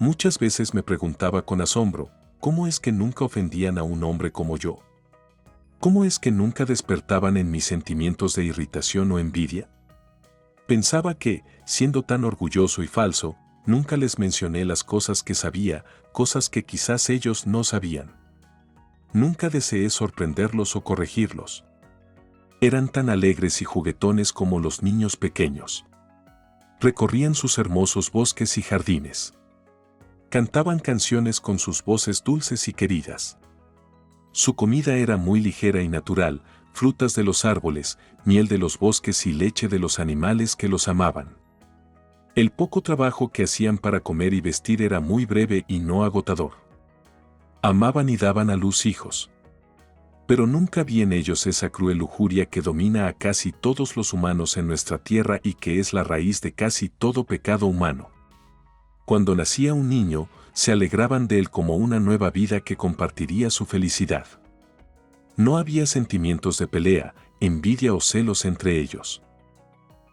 Muchas veces me preguntaba con asombro, ¿cómo es que nunca ofendían a un hombre como yo? ¿Cómo es que nunca despertaban en mis sentimientos de irritación o envidia? Pensaba que, siendo tan orgulloso y falso, nunca les mencioné las cosas que sabía, cosas que quizás ellos no sabían. Nunca deseé sorprenderlos o corregirlos. Eran tan alegres y juguetones como los niños pequeños. Recorrían sus hermosos bosques y jardines. Cantaban canciones con sus voces dulces y queridas. Su comida era muy ligera y natural, frutas de los árboles, miel de los bosques y leche de los animales que los amaban. El poco trabajo que hacían para comer y vestir era muy breve y no agotador. Amaban y daban a luz hijos. Pero nunca vi en ellos esa cruel lujuria que domina a casi todos los humanos en nuestra tierra y que es la raíz de casi todo pecado humano. Cuando nacía un niño, se alegraban de él como una nueva vida que compartiría su felicidad. No había sentimientos de pelea, envidia o celos entre ellos.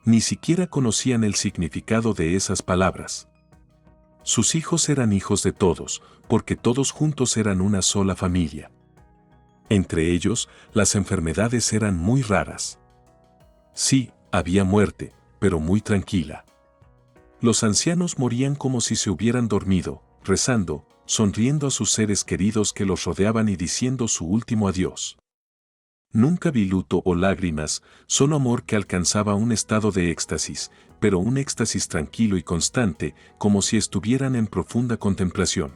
Ni siquiera conocían el significado de esas palabras. Sus hijos eran hijos de todos, porque todos juntos eran una sola familia. Entre ellos, las enfermedades eran muy raras. Sí, había muerte, pero muy tranquila. Los ancianos morían como si se hubieran dormido, rezando, sonriendo a sus seres queridos que los rodeaban y diciendo su último adiós. Nunca vi luto o lágrimas, solo amor que alcanzaba un estado de éxtasis, pero un éxtasis tranquilo y constante, como si estuvieran en profunda contemplación.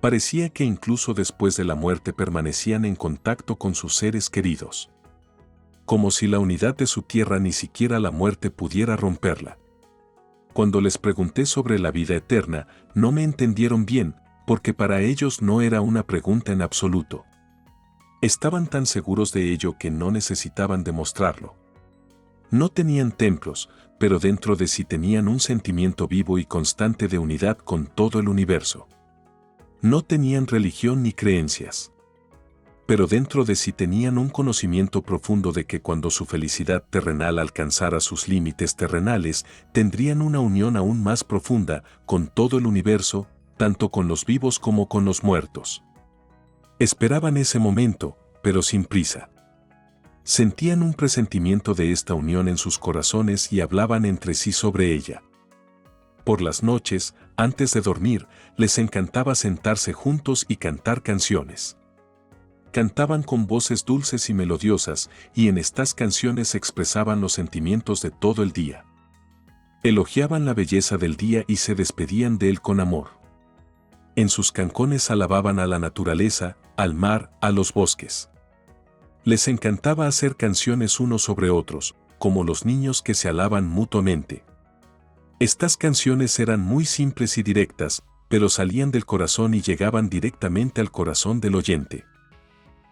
Parecía que incluso después de la muerte permanecían en contacto con sus seres queridos. Como si la unidad de su tierra ni siquiera la muerte pudiera romperla. Cuando les pregunté sobre la vida eterna, no me entendieron bien, porque para ellos no era una pregunta en absoluto. Estaban tan seguros de ello que no necesitaban demostrarlo. No tenían templos, pero dentro de sí tenían un sentimiento vivo y constante de unidad con todo el universo. No tenían religión ni creencias. Pero dentro de sí tenían un conocimiento profundo de que cuando su felicidad terrenal alcanzara sus límites terrenales, tendrían una unión aún más profunda con todo el universo, tanto con los vivos como con los muertos. Esperaban ese momento, pero sin prisa. Sentían un presentimiento de esta unión en sus corazones y hablaban entre sí sobre ella. Por las noches, antes de dormir, les encantaba sentarse juntos y cantar canciones. Cantaban con voces dulces y melodiosas, y en estas canciones expresaban los sentimientos de todo el día. Elogiaban la belleza del día y se despedían de él con amor. En sus canciones alababan a la naturaleza, al mar, a los bosques. Les encantaba hacer canciones unos sobre otros, como los niños que se alaban mutuamente. Estas canciones eran muy simples y directas, pero salían del corazón y llegaban directamente al corazón del oyente.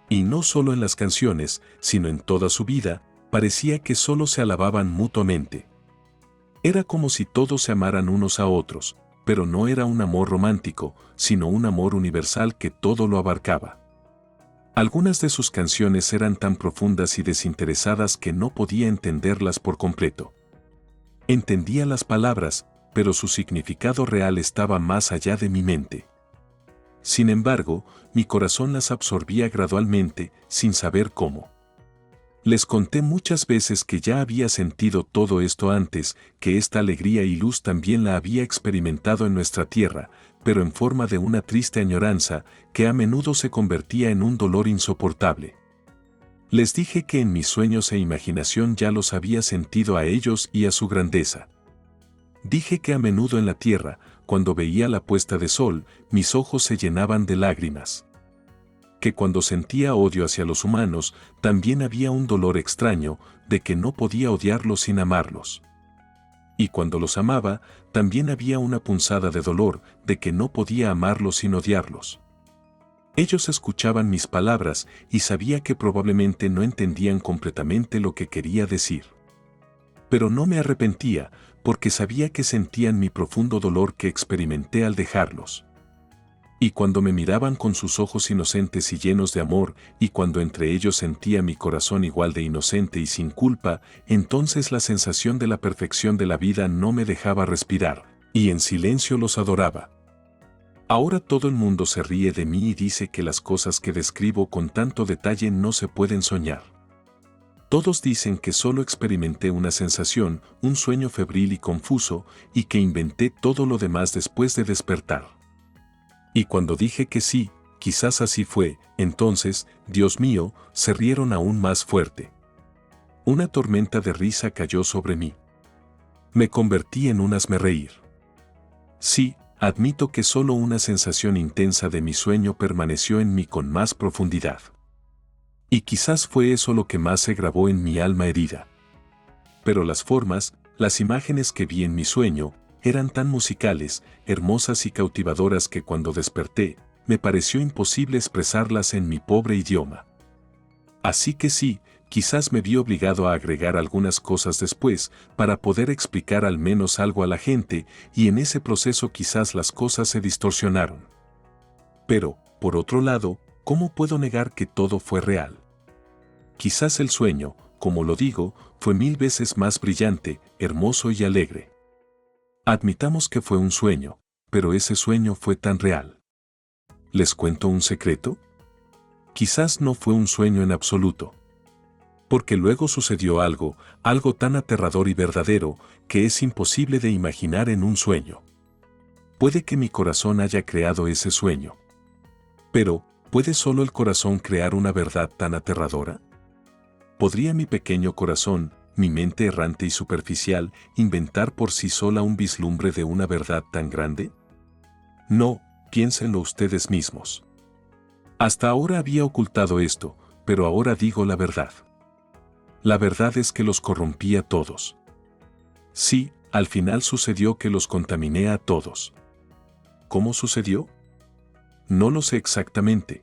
Y no solo en las canciones, sino en toda su vida, parecía que solo se alababan mutuamente. Era como si todos se amaran unos a otros, pero no era un amor romántico, sino un amor universal que todo lo abarcaba. Algunas de sus canciones eran tan profundas y desinteresadas que no podía entenderlas por completo. Entendía las palabras, pero su significado real estaba más allá de mi mente. Sin embargo, mi corazón las absorbía gradualmente, sin saber cómo. Les conté muchas veces que ya había sentido todo esto antes, que esta alegría y luz también la había experimentado en nuestra tierra, pero en forma de una triste añoranza, que a menudo se convertía en un dolor insoportable. Les dije que en mis sueños e imaginación ya los había sentido a ellos y a su grandeza. Dije que a menudo en la tierra, cuando veía la puesta de sol, mis ojos se llenaban de lágrimas. que cuando sentía odio hacia los humanos, también había un dolor extraño de que no podía odiarlos sin amarlos. Y cuando los amaba, también había una punzada de dolor de que no podía amarlos sin odiarlos. Ellos escuchaban mis palabras y sabía que probablemente no entendían completamente lo que quería decir. Pero no me arrepentía, porque sabía que sentían mi profundo dolor que experimenté al dejarlos. Y cuando me miraban con sus ojos inocentes y llenos de amor, y cuando entre ellos sentía mi corazón igual de inocente y sin culpa, entonces la sensación de la perfección de la vida no me dejaba respirar, y en silencio los adoraba. Ahora todo el mundo se ríe de mí y dice que las cosas que describo con tanto detalle no se pueden soñar. Todos dicen que solo experimenté una sensación, un sueño febril y confuso, y que inventé todo lo demás después de despertar. Y cuando dije que sí, quizás así fue, entonces, Dios mío, se rieron aún más fuerte. Una tormenta de risa cayó sobre mí. Me convertí en un hazmerreír. Sí, admito que solo una sensación intensa de mi sueño permaneció en mí con más profundidad. Y quizás fue eso lo que más se grabó en mi alma herida. Pero las formas, las imágenes que vi en mi sueño, eran tan musicales, hermosas y cautivadoras que cuando desperté, me pareció imposible expresarlas en mi pobre idioma. Así que sí, quizás me vi obligado a agregar algunas cosas después para poder explicar al menos algo a la gente, y en ese proceso quizás las cosas se distorsionaron. Pero, por otro lado, ¿cómo puedo negar que todo fue real? Quizás el sueño, como lo digo, fue 1000 veces más brillante, hermoso y alegre. Admitamos que fue un sueño, pero ese sueño fue tan real. ¿Les cuento un secreto? Quizás no fue un sueño en absoluto. Porque luego sucedió algo tan aterrador y verdadero, que es imposible de imaginar en un sueño. Puede que mi corazón haya creado ese sueño. Pero, ¿puede solo el corazón crear una verdad tan aterradora? ¿Podría mi pequeño corazón, mi mente errante y superficial, inventar por sí sola un vislumbre de una verdad tan grande? No, piénsenlo ustedes mismos. Hasta ahora había ocultado esto, pero ahora digo la verdad. La verdad es que los corrompí a todos. Sí, al final sucedió que los contaminé a todos. ¿Cómo sucedió? No lo sé exactamente.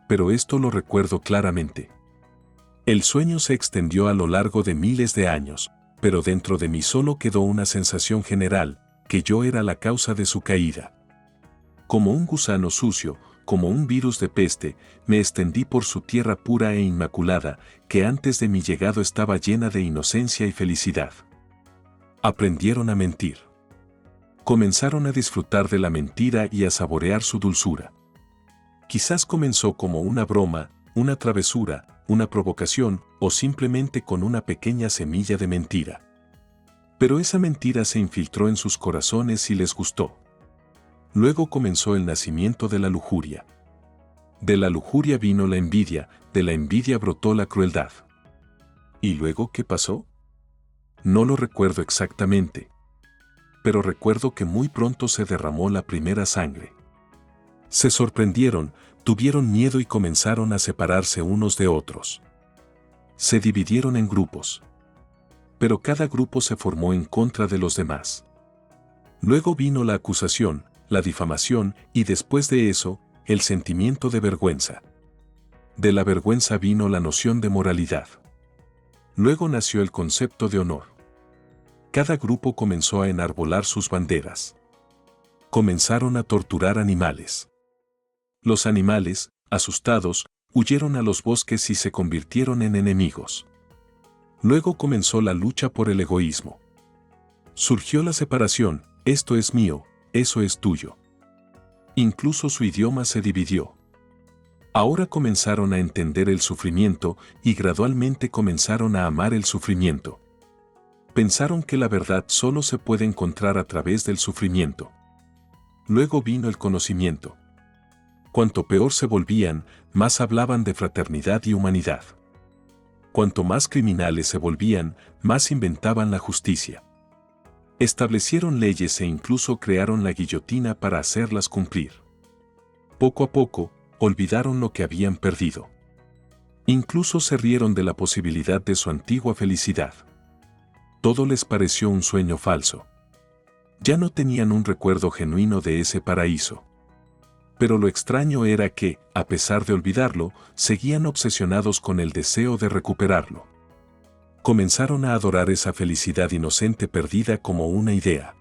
Pero esto lo recuerdo claramente. El sueño se extendió a lo largo de miles de años, pero dentro de mí solo quedó una sensación general, que yo era la causa de su caída. Como un gusano sucio, como un virus de peste, me extendí por su tierra pura e inmaculada, que antes de mi llegado estaba llena de inocencia y felicidad. Aprendieron a mentir. Comenzaron a disfrutar de la mentira y a saborear su dulzura. Quizás comenzó como una broma, una travesura, una provocación o simplemente con una pequeña semilla de mentira. Pero esa mentira se infiltró en sus corazones y les gustó. Luego comenzó el nacimiento de la lujuria. De la lujuria vino la envidia, de la envidia brotó la crueldad. ¿Y luego qué pasó? No lo recuerdo exactamente. Pero recuerdo que muy pronto se derramó la primera sangre. Se sorprendieron, tuvieron miedo y comenzaron a separarse unos de otros. Se dividieron en grupos. Pero cada grupo se formó en contra de los demás. Luego vino la acusación, la difamación y después de eso, el sentimiento de vergüenza. De la vergüenza vino la noción de moralidad. Luego nació el concepto de honor. Cada grupo comenzó a enarbolar sus banderas. Comenzaron a torturar animales. Los animales, asustados, huyeron a los bosques y se convirtieron en enemigos. Luego comenzó la lucha por el egoísmo. Surgió la separación, esto es mío, eso es tuyo. Incluso su idioma se dividió. Ahora comenzaron a entender el sufrimiento y gradualmente comenzaron a amar el sufrimiento. Pensaron que la verdad solo se puede encontrar a través del sufrimiento. Luego vino el conocimiento. Cuanto peor se volvían, más hablaban de fraternidad y humanidad. Cuanto más criminales se volvían, más inventaban la justicia. Establecieron leyes e incluso crearon la guillotina para hacerlas cumplir. Poco a poco, olvidaron lo que habían perdido. Incluso se rieron de la posibilidad de su antigua felicidad. Todo les pareció un sueño falso. Ya no tenían un recuerdo genuino de ese paraíso. Pero lo extraño era que, a pesar de olvidarlo, seguían obsesionados con el deseo de recuperarlo. Comenzaron a adorar esa felicidad inocente perdida como una idea.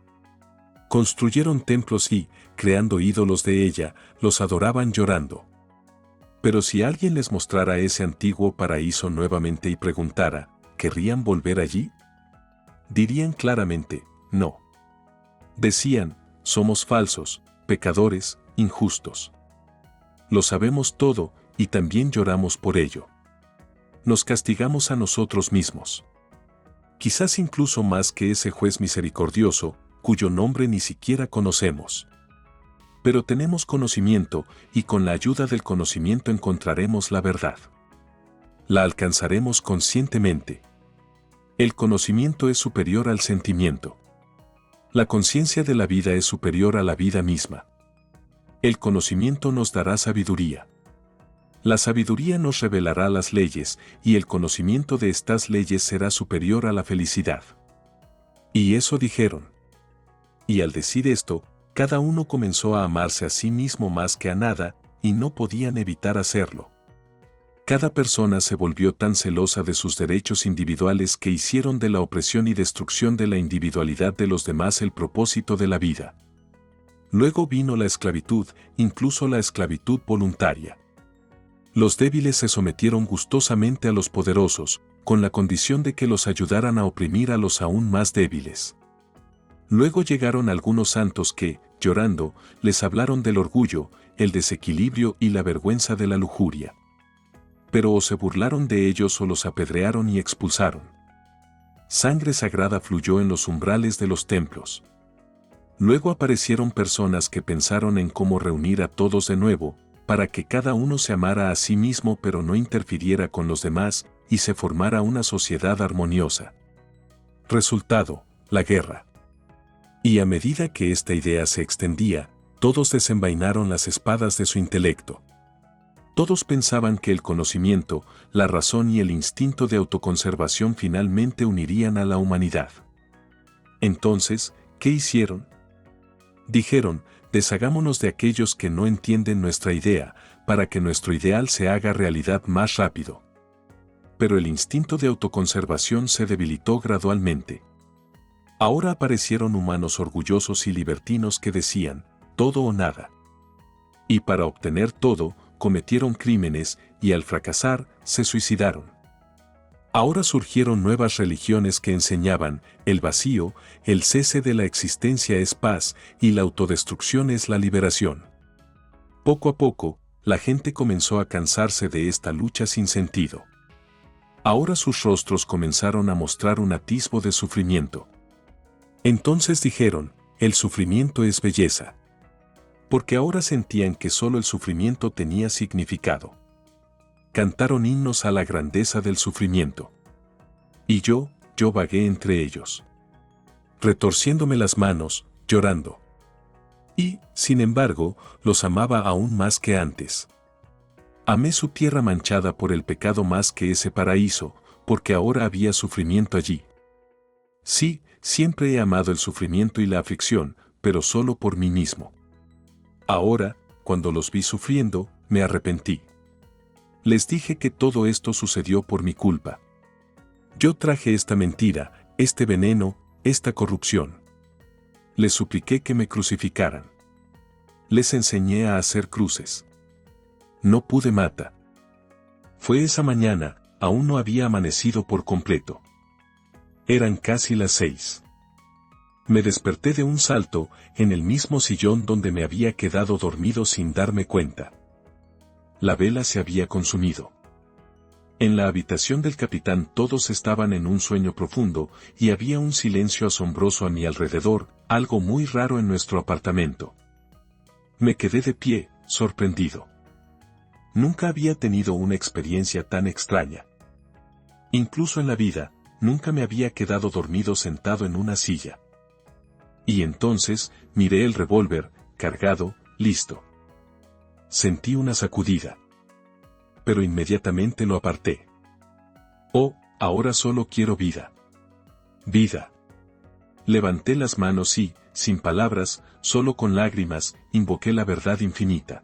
Construyeron templos y, creando ídolos de ella, los adoraban llorando. Pero si alguien les mostrara ese antiguo paraíso nuevamente y preguntara, ¿querrían volver allí? Dirían claramente, no. Decían, somos falsos, pecadores, injustos. Lo sabemos todo, y también lloramos por ello. Nos castigamos a nosotros mismos. Quizás incluso más que ese juez misericordioso, cuyo nombre ni siquiera conocemos. Pero tenemos conocimiento, y con la ayuda del conocimiento encontraremos la verdad. La alcanzaremos conscientemente. El conocimiento es superior al sentimiento. La conciencia de la vida es superior a la vida misma. El conocimiento nos dará sabiduría. La sabiduría nos revelará las leyes, y el conocimiento de estas leyes será superior a la felicidad. Y eso dijeron. Y al decir esto, cada uno comenzó a amarse a sí mismo más que a nada, y no podían evitar hacerlo. Cada persona se volvió tan celosa de sus derechos individuales que hicieron de la opresión y destrucción de la individualidad de los demás el propósito de la vida. Luego vino la esclavitud, incluso la esclavitud voluntaria. Los débiles se sometieron gustosamente a los poderosos, con la condición de que los ayudaran a oprimir a los aún más débiles. Luego llegaron algunos santos que, llorando, les hablaron del orgullo, el desequilibrio y la vergüenza de la lujuria. Pero o se burlaron de ellos o los apedrearon y expulsaron. Sangre sagrada fluyó en los umbrales de los templos. Luego aparecieron personas que pensaron en cómo reunir a todos de nuevo, para que cada uno se amara a sí mismo pero no interfiriera con los demás, y se formara una sociedad armoniosa. Resultado, la guerra. Y a medida que esta idea se extendía, todos desenvainaron las espadas de su intelecto. Todos pensaban que el conocimiento, la razón y el instinto de autoconservación finalmente unirían a la humanidad. Entonces, ¿qué hicieron? Dijeron, deshagámonos de aquellos que no entienden nuestra idea, para que nuestro ideal se haga realidad más rápido. Pero el instinto de autoconservación se debilitó gradualmente. Ahora aparecieron humanos orgullosos y libertinos que decían, todo o nada. Y para obtener todo, cometieron crímenes, y al fracasar, se suicidaron. Ahora surgieron nuevas religiones que enseñaban, el vacío, el cese de la existencia es paz, y la autodestrucción es la liberación. Poco a poco, la gente comenzó a cansarse de esta lucha sin sentido. Ahora sus rostros comenzaron a mostrar un atisbo de sufrimiento. Entonces dijeron, el sufrimiento es belleza. Porque ahora sentían que solo el sufrimiento tenía significado. Cantaron himnos a la grandeza del sufrimiento. Y yo vagué entre ellos. Retorciéndome las manos, llorando. Y, sin embargo, los amaba aún más que antes. Amé su tierra manchada por el pecado más que ese paraíso, porque ahora había sufrimiento allí. Sí, siempre he amado el sufrimiento y la aflicción, pero solo por mí mismo. Ahora, cuando los vi sufriendo, me arrepentí. Les dije que todo esto sucedió por mi culpa. Yo traje esta mentira, este veneno, esta corrupción. Les supliqué que me crucificaran. Les enseñé a hacer cruces. No pude mata. Fue esa mañana, aún no había amanecido por completo. Eran casi las 6. Me desperté de un salto, en el mismo sillón donde me había quedado dormido sin darme cuenta. La vela se había consumido. En la habitación del capitán todos estaban en un sueño profundo, y había un silencio asombroso a mi alrededor, algo muy raro en nuestro apartamento. Me quedé de pie, sorprendido. Nunca había tenido una experiencia tan extraña. Incluso en la vida, nunca me había quedado dormido sentado en una silla. Y entonces, miré el revólver, cargado, listo. sentí una sacudida. Pero inmediatamente lo aparté. Oh, ahora solo quiero vida. Vida. Levanté las manos y, sin palabras, solo con lágrimas, invoqué la verdad infinita.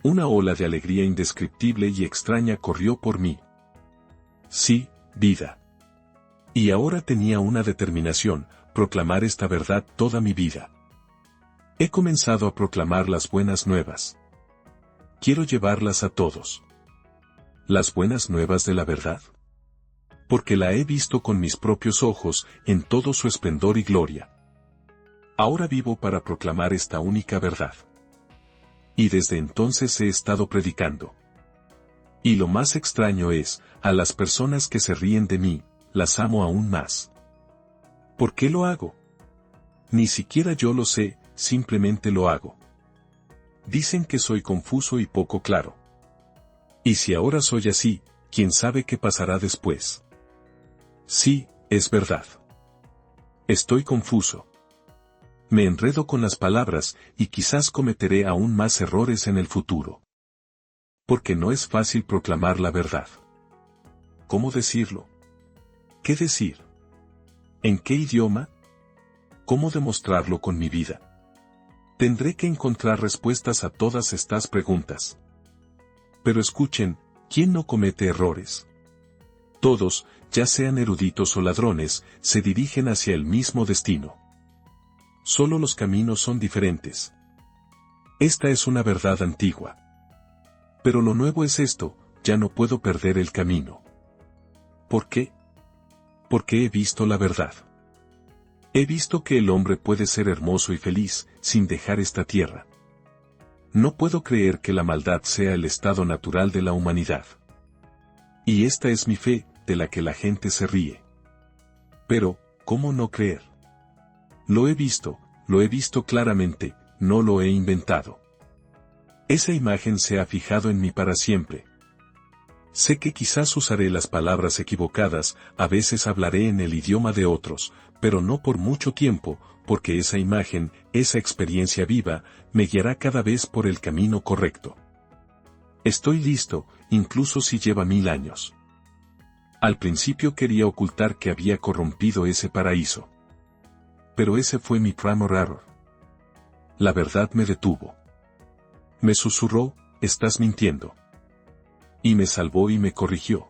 Una ola de alegría indescriptible y extraña corrió por mí. Sí, vida. Y ahora tenía una determinación, proclamar esta verdad toda mi vida. He comenzado a proclamar las buenas nuevas. Quiero llevarlas a todos. ¿Las buenas nuevas de la verdad? Porque la he visto con mis propios ojos, en todo su esplendor y gloria. Ahora vivo para proclamar esta única verdad. Y desde entonces he estado predicando. Y lo más extraño es, a las personas que se ríen de mí, las amo aún más. ¿Por qué lo hago? Ni siquiera yo lo sé, simplemente lo hago. Dicen que soy confuso y poco claro. Y si ahora soy así, ¿quién sabe qué pasará después? Sí, es verdad. Estoy confuso. Me enredo con las palabras y quizás cometeré aún más errores en el futuro. Porque no es fácil proclamar la verdad. ¿Cómo decirlo? ¿Qué decir? ¿En qué idioma? ¿Cómo demostrarlo con mi vida? Tendré que encontrar respuestas a todas estas preguntas. Pero escuchen, ¿quién no comete errores? Todos, ya sean eruditos o ladrones, se dirigen hacia el mismo destino. Solo los caminos son diferentes. Esta es una verdad antigua. Pero lo nuevo es esto, ya no puedo perder el camino. ¿Por qué? Porque he visto la verdad. He visto que el hombre puede ser hermoso y feliz, sin dejar esta tierra. No puedo creer que la maldad sea el estado natural de la humanidad. Y esta es mi fe, de la que la gente se ríe. Pero, ¿cómo no creer? Lo he visto claramente, no lo he inventado. Esa imagen se ha fijado en mí para siempre. Sé que quizás usaré las palabras equivocadas, a veces hablaré en el idioma de otros, pero no por mucho tiempo, porque esa imagen, esa experiencia viva, me guiará cada vez por el camino correcto. Estoy listo, incluso si lleva 1000 años. Al principio quería ocultar que había corrompido ese paraíso. Pero ese fue mi primer error. La verdad me detuvo. Me susurró, estás mintiendo. Y me salvó y me corrigió.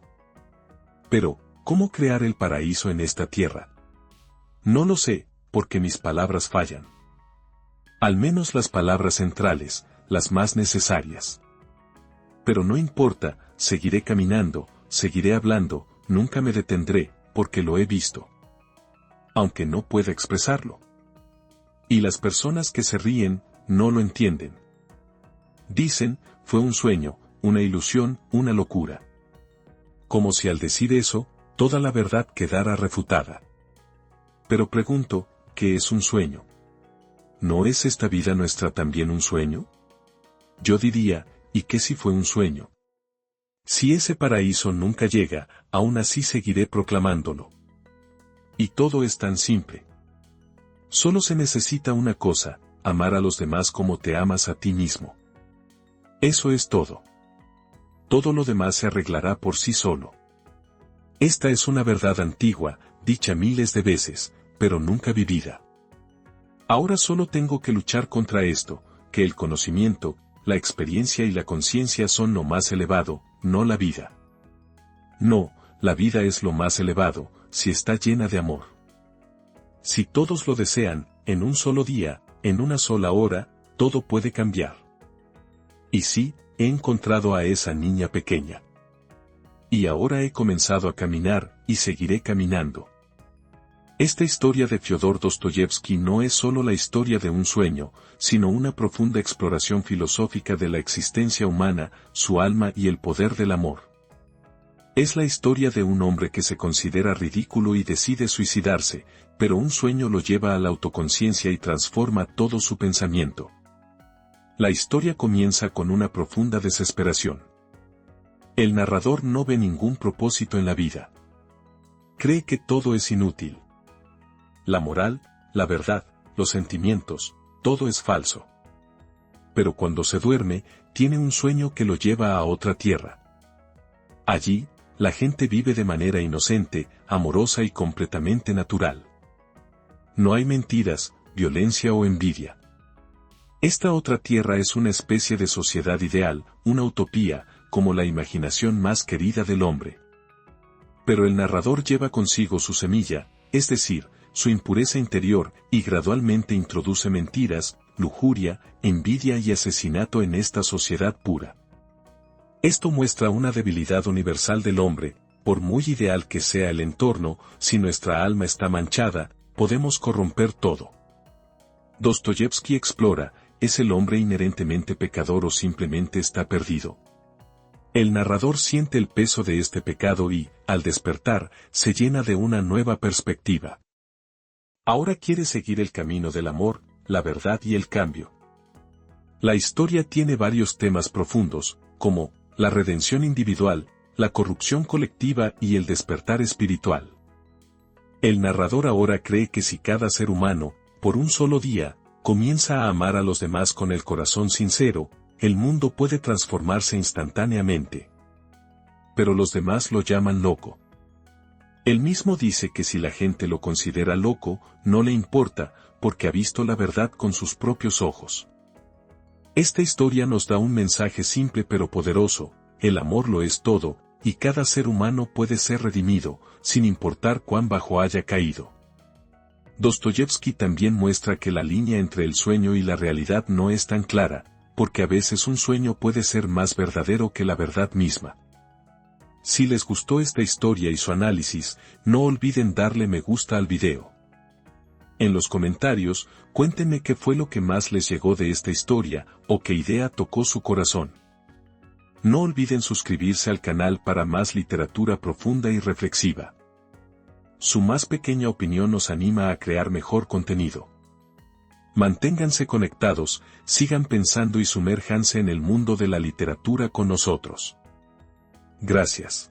Pero, ¿cómo crear el paraíso en esta tierra? No lo sé, porque mis palabras fallan. Al menos las palabras centrales, las más necesarias. Pero no importa, seguiré caminando, seguiré hablando, nunca me detendré, porque lo he visto. Aunque no pueda expresarlo. Y las personas que se ríen, no lo entienden. Dicen, fue un sueño, una ilusión, una locura. Como si al decir eso, toda la verdad quedara refutada. Pero pregunto, ¿qué es un sueño? ¿No es esta vida nuestra también un sueño? Yo diría, ¿y qué si fue un sueño? Si ese paraíso nunca llega, aún así seguiré proclamándolo. Y todo es tan simple. Solo se necesita una cosa, amar a los demás como te amas a ti mismo. Eso es todo. Todo lo demás se arreglará por sí solo. Esta es una verdad antigua, dicha miles de veces, pero nunca vivida. Ahora solo tengo que luchar contra esto, que el conocimiento, la experiencia y la conciencia son lo más elevado, no la vida. No, la vida es lo más elevado, si está llena de amor. Si todos lo desean, en un solo día, en una sola hora, todo puede cambiar. Y sí, he encontrado a esa niña pequeña. Y ahora he comenzado a caminar, y seguiré caminando. Esta historia de Fyodor Dostoyevsky no es solo la historia de un sueño, sino una profunda exploración filosófica de la existencia humana, su alma y el poder del amor. Es la historia de un hombre que se considera ridículo y decide suicidarse, pero un sueño lo lleva a la autoconciencia y transforma todo su pensamiento. La historia comienza con una profunda desesperación. El narrador no ve ningún propósito en la vida. Cree que todo es inútil. La moral, la verdad, los sentimientos, todo es falso. pero cuando se duerme, tiene un sueño que lo lleva a otra tierra. Allí, la gente vive de manera inocente, amorosa y completamente natural. No hay mentiras, violencia o envidia. Esta otra tierra es una especie de sociedad ideal, una utopía, como la imaginación más querida del hombre. Pero el narrador lleva consigo su semilla, es decir, su impureza interior, y gradualmente introduce mentiras, lujuria, envidia y asesinato en esta sociedad pura. Esto muestra una debilidad universal del hombre, por muy ideal que sea el entorno, si nuestra alma está manchada, podemos corromper todo. Dostoyevski explora, ¿es el hombre inherentemente pecador o simplemente está perdido? El narrador siente el peso de este pecado y, al despertar, se llena de una nueva perspectiva. Ahora quiere seguir el camino del amor, la verdad y el cambio. La historia tiene varios temas profundos, como la redención individual, la corrupción colectiva y el despertar espiritual. El narrador ahora cree que si cada ser humano, por un solo día, comienza a amar a los demás con el corazón sincero, el mundo puede transformarse instantáneamente. Pero los demás lo llaman loco. Él mismo dice que si la gente lo considera loco, no le importa, porque ha visto la verdad con sus propios ojos. Esta historia nos da un mensaje simple pero poderoso: el amor lo es todo, y cada ser humano puede ser redimido, sin importar cuán bajo haya caído. Dostoyevski también muestra que la línea entre el sueño y la realidad no es tan clara, porque a veces un sueño puede ser más verdadero que la verdad misma. Si les gustó esta historia y su análisis, no olviden darle me gusta al video. En los comentarios, cuéntenme qué fue lo que más les llegó de esta historia, o qué idea tocó su corazón. No olviden suscribirse al canal para más literatura profunda y reflexiva. Su más pequeña opinión nos anima a crear mejor contenido. Manténganse conectados, sigan pensando y sumérjanse en el mundo de la literatura con nosotros. Gracias.